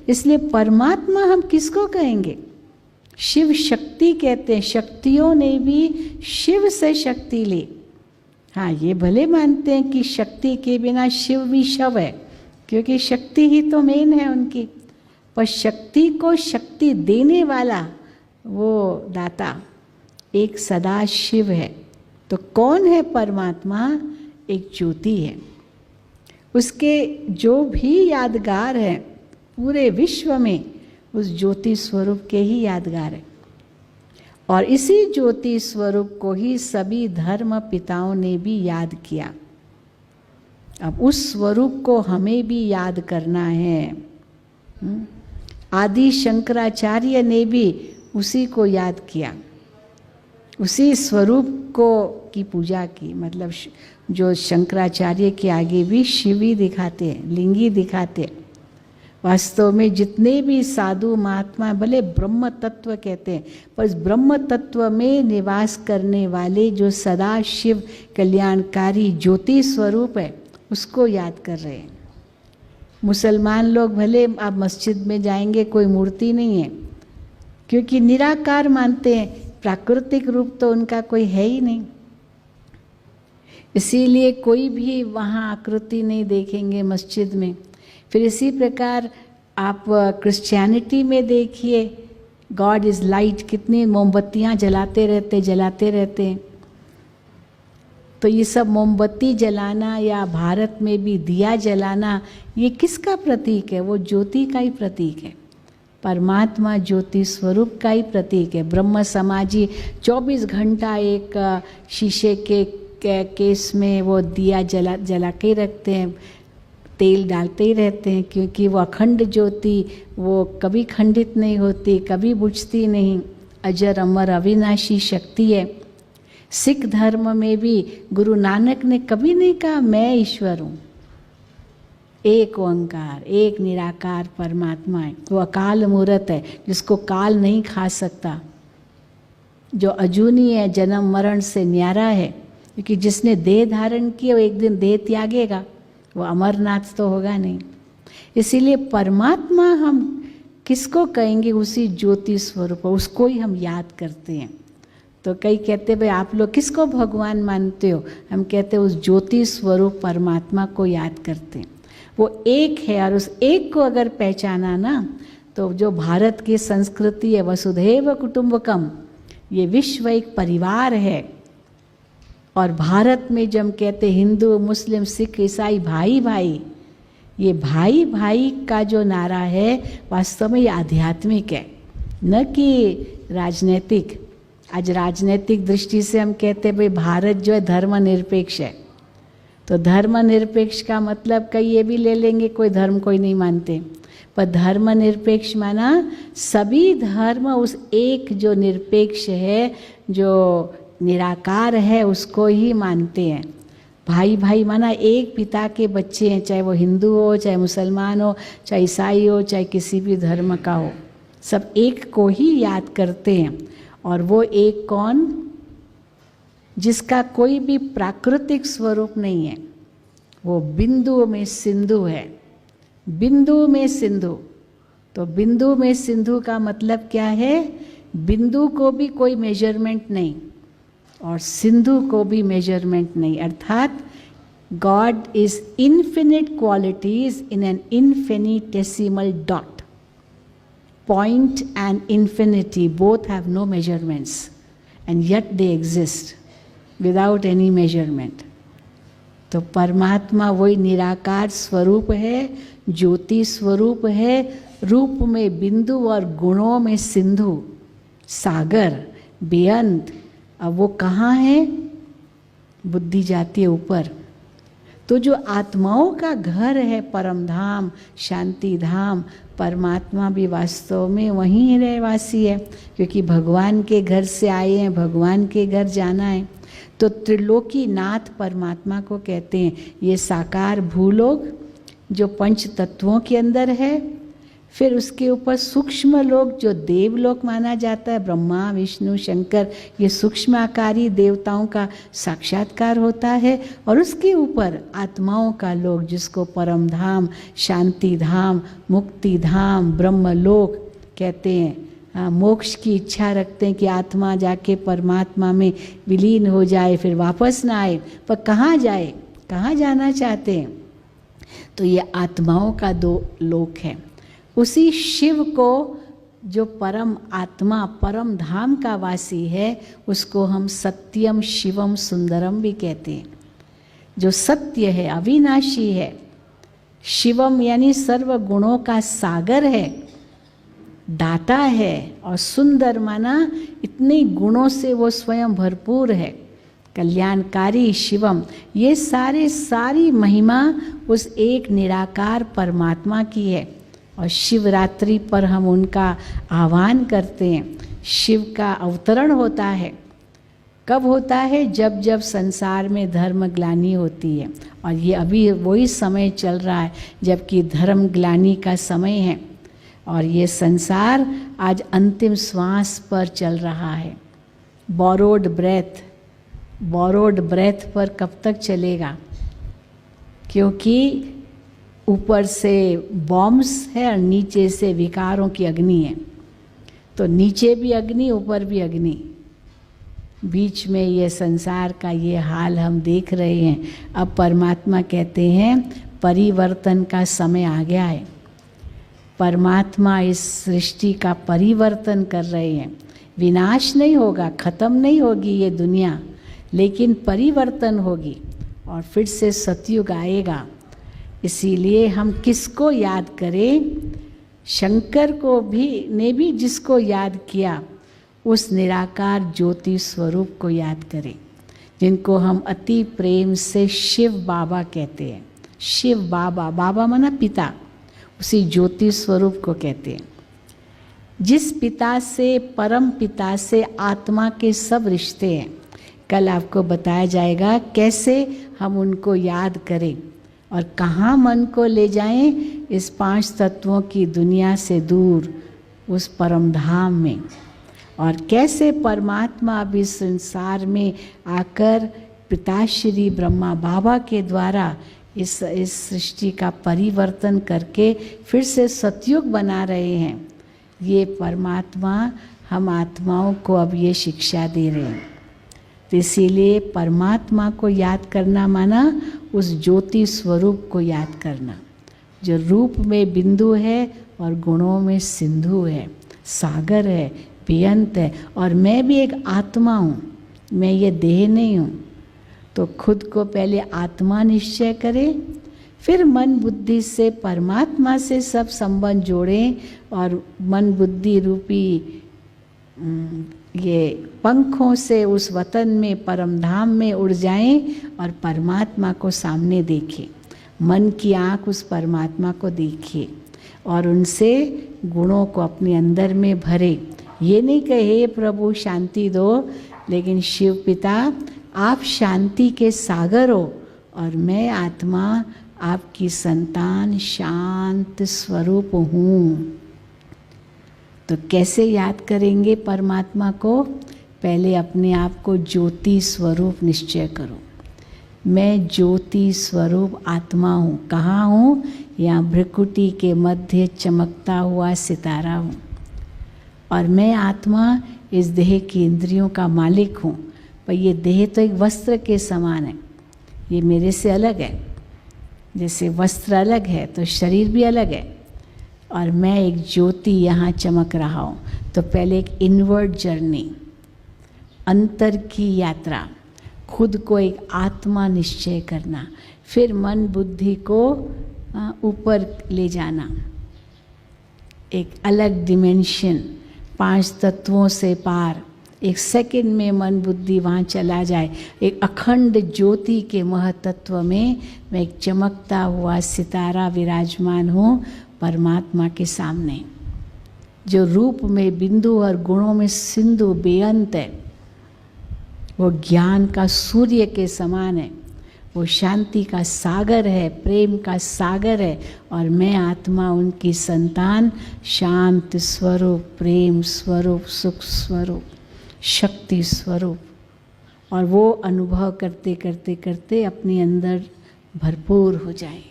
इसलिए परमात्मा हम किसको कहेंगे? शिव शक्ति कहते हैं। शक्तियों ने भी शिव से शक्ति ली। हाँ, ये भले मानते हैं कि शक्ति के बिना शिव भी शव है, क्योंकि शक्ति ही तो मेन है उनकी। पर शक्ति को शक्ति देने वाला वो दाता एक सदा शिव है। तो कौन है परमात्मा? एक ज्योति है। उसके जो भी यादगार हैं पूरे विश्व में उस ज्योति स्वरूप के ही यादगार है। और इसी ज्योति स्वरूप को ही सभी धर्म पिताओं ने भी याद किया। अब उस स्वरूप को हमें भी याद करना है। आदि शंकराचार्य ने भी उसी को याद किया, उसी स्वरूप को की पूजा की। मतलब जो शंकराचार्य के आगे भी शिव ही दिखाते हैं, लिंगी दिखाते हैं। वास्तव में जितने भी साधु महात्मा भले ब्रह्म तत्व कहते हैं, पर इस ब्रह्म तत्व में निवास करने वाले जो सदा शिव कल्याणकारी ज्योति स्वरूप है उसको याद कर रहे हैं। मुसलमान लोग भले आप मस्जिद में जाएंगे, कोई मूर्ति नहीं है, क्योंकि निराकार मानते हैं, प्राकृतिक रूप तो उनका कोई है ही नहीं। इसीलिए कोई भी वहाँ आकृति नहीं देखेंगे मस्जिद में। फिर इसी प्रकार आप क्रिश्चियनिटी में देखिए, गॉड इज़ लाइट, कितनी मोमबत्तियाँ जलाते रहते हैं। तो ये सब मोमबत्ती जलाना या भारत में भी दिया जलाना, ये किसका प्रतीक है? वो ज्योति का ही प्रतीक है। परमात्मा ज्योति स्वरूप का ही प्रतीक है। ब्रह्म समाजी 24 घंटा एक शीशे के केस में वो दिया जला के रखते हैं, तेल डालते ही रहते हैं, क्योंकि वो अखंड ज्योति वो कभी खंडित नहीं होती, कभी बुझती नहीं, अजर अमर अविनाशी शक्ति है। सिख धर्म में भी गुरु नानक ने कभी नहीं कहा मैं ईश्वर हूँ। एक ओंकार, एक निराकार परमात्मा है। वो अकाल मूर्त है, जिसको काल नहीं खा सकता, जो अजूनी है, जन्म मरण से न्यारा है। क्योंकि जिसने देह धारण किया वो एक दिन देह त्यागेगा, वो अमरनाथ तो होगा नहीं। इसीलिए परमात्मा हम किसको कहेंगे? उसी ज्योति स्वरूप, उसको ही हम याद करते हैं। तो कई कहते भाई आप लोग किसको भगवान मानते हो? हम कहते हैं उस ज्योति स्वरूप परमात्मा को याद करते हैं। वो एक है, और उस एक को अगर पहचाना ना, तो जो भारत की संस्कृति है वसुधैव कुटुंबकम, ये विश्व एक परिवार है। और भारत में जब हम कहते हिंदू मुस्लिम सिख ईसाई भाई भाई, ये भाई भाई का जो नारा है वास्तव में ये आध्यात्मिक है, न कि राजनीतिक। आज राजनीतिक दृष्टि से हम कहते हैं भाई भारत जो है धर्मनिरपेक्ष है, तो धर्मनिरपेक्ष का मतलब कई ये भी ले लेंगे कोई धर्म कोई नहीं मानते, पर धर्मनिरपेक्ष माना सभी धर्म उस एक जो निरपेक्ष है, जो निराकार है, उसको ही मानते हैं। भाई भाई माना एक पिता के बच्चे हैं, चाहे वो हिंदू हो, चाहे मुसलमान हो, चाहे ईसाई हो, चाहे किसी भी धर्म का हो, सब एक को ही याद करते हैं। और वो एक कौन? जिसका कोई भी प्राकृतिक स्वरूप नहीं है, वो बिंदु में सिंधु है। बिंदु में सिंधु, तो बिंदु में सिंधु का मतलब क्या है? बिंदु को भी कोई मेजरमेंट नहीं और सिंधु को भी मेजरमेंट नहीं, अर्थात God is infinite qualities in an infinitesimal dot. Point and infinity both have no measurements, and yet they exist without any measurement. तो परमात्मा वही निराकार स्वरूप है, ज्योति स्वरूप है, रूप में बिंदु और गुणों में सिंधु, सागर, बेअंत। अब वो कहाँ है? बुद्धि जाती है ऊपर। तो जो आत्माओं का घर है परम धाम, शांति धाम, परमात्मा भी वास्तव में वहीं रहवासी है, क्योंकि भगवान के घर से आए हैं, भगवान के घर जाना है। तो त्रिलोकी नाथ परमात्मा को कहते हैं। ये साकार भूलोक जो पंच तत्वों के अंदर है, फिर उसके ऊपर सूक्ष्म लोक जो देवलोक माना जाता है, ब्रह्मा विष्णु शंकर, ये सूक्ष्म आकारी देवताओं का साक्षात्कार होता है। और उसके ऊपर आत्माओं का लोक जिसको परम धाम, शांति धाम, मुक्ति धाम, ब्रह्मलोक कहते हैं। मोक्ष की इच्छा रखते हैं कि आत्मा जाके परमात्मा में विलीन हो जाए, फिर वापस ना आए। पर कहाँ जाए, कहाँ जाना चाहते हैं? तो ये आत्माओं का दो लोक है। उसी शिव को जो परम आत्मा, परम धाम का वासी है, उसको हम सत्यम शिवम सुंदरम भी कहते हैं। जो सत्य है, अविनाशी है। शिवम यानी सर्व गुणों का सागर है, दाता है। और सुंदर माना इतने गुणों से वो स्वयं भरपूर है, कल्याणकारी शिवम। ये सारी महिमा उस एक निराकार परमात्मा की है। और शिवरात्रि पर हम उनका आह्वान करते हैं। शिव का अवतरण होता है। कब होता है? जब जब संसार में धर्म ग्लानि होती है। और ये अभी वही समय चल रहा है जबकि धर्म ग्लानि का समय है। और ये संसार आज अंतिम श्वास पर चल रहा है। बोरोड ब्रेथ पर कब तक चलेगा? क्योंकि ऊपर से बॉम्ब्स है और नीचे से विकारों की अग्नि है। तो नीचे भी अग्नि, ऊपर भी अग्नि, बीच में ये संसार का ये हाल हम देख रहे हैं। अब परमात्मा कहते हैं परिवर्तन का समय आ गया है। परमात्मा इस सृष्टि का परिवर्तन कर रहे हैं। विनाश नहीं होगा, खत्म नहीं होगी ये दुनिया, लेकिन परिवर्तन होगी और फिर से सतयुग आएगा। इसीलिए हम किसको याद करें? शंकर को ने भी जिसको याद किया, उस निराकार ज्योति स्वरूप को याद करें, जिनको हम अति प्रेम से शिव बाबा कहते हैं। शिव बाबा, बाबा माना पिता, उसी ज्योति स्वरूप को कहते हैं। जिस पिता से, परम पिता से आत्मा के सब रिश्ते हैं। कल आपको बताया जाएगा कैसे हम उनको याद करें और कहाँ मन को ले जाएं, इस 5 तत्वों की दुनिया से दूर उस परम धाम में। और कैसे परमात्मा अब इस संसार में आकर पिताश्री ब्रह्मा बाबा के द्वारा इस सृष्टि का परिवर्तन करके फिर से सतयुग बना रहे हैं। ये परमात्मा हम आत्माओं को अब ये शिक्षा दे रहे हैं। तो इसीलिए परमात्मा को याद करना माना उस ज्योति स्वरूप को याद करना, जो रूप में बिंदु है और गुणों में सिंधु है, सागर है, बेअंत है। और मैं भी एक आत्मा हूँ, मैं ये देह नहीं हूँ। तो खुद को पहले आत्मा निश्चय करें, फिर मन बुद्धि से परमात्मा से सब संबंध जोड़ें और मन बुद्धि रूपी ये पंखों से उस वतन में, परम धाम में उड़ जाएं और परमात्मा को सामने देखें। मन की आँख उस परमात्मा को देखिए और उनसे गुणों को अपने अंदर में भरे। ये नहीं कहे प्रभु शांति दो, लेकिन शिव पिता आप शांति के सागर हो और मैं आत्मा आपकी संतान शांत स्वरूप हूँ। तो कैसे याद करेंगे परमात्मा को? पहले अपने आप को ज्योति स्वरूप निश्चय करो। मैं ज्योति स्वरूप आत्मा हूँ। कहाँ हूँ? यहाँ भ्रकुटी के मध्य चमकता हुआ सितारा हूँ। और मैं आत्मा इस देह की इंद्रियों का मालिक हूँ। पर ये देह तो एक वस्त्र के समान है, ये मेरे से अलग है। जैसे वस्त्र अलग है तो शरीर भी अलग है। और मैं एक ज्योति यहाँ चमक रहा हूँ। तो पहले एक इनवर्ड जर्नी, अंतर की यात्रा, खुद को एक आत्मा निश्चय करना, फिर मन बुद्धि को ऊपर ले जाना, एक अलग डिमेंशन, 5 तत्वों से पार। एक सेकंड में मन बुद्धि वहाँ चला जाए। एक अखंड ज्योति के महतत्व में मैं एक चमकता हुआ सितारा विराजमान हूँ परमात्मा के सामने, जो रूप में बिंदु और गुणों में सिंधु बेअंत है। वो ज्ञान का सूर्य के समान है। वो शांति का सागर है, प्रेम का सागर है, और मैं आत्मा उनकी संतान, शांत स्वरूप, प्रेम स्वरूप, सुख स्वरूप, शक्ति स्वरूप। और वो अनुभव करते करते करते अपने अंदर भरपूर हो जाए।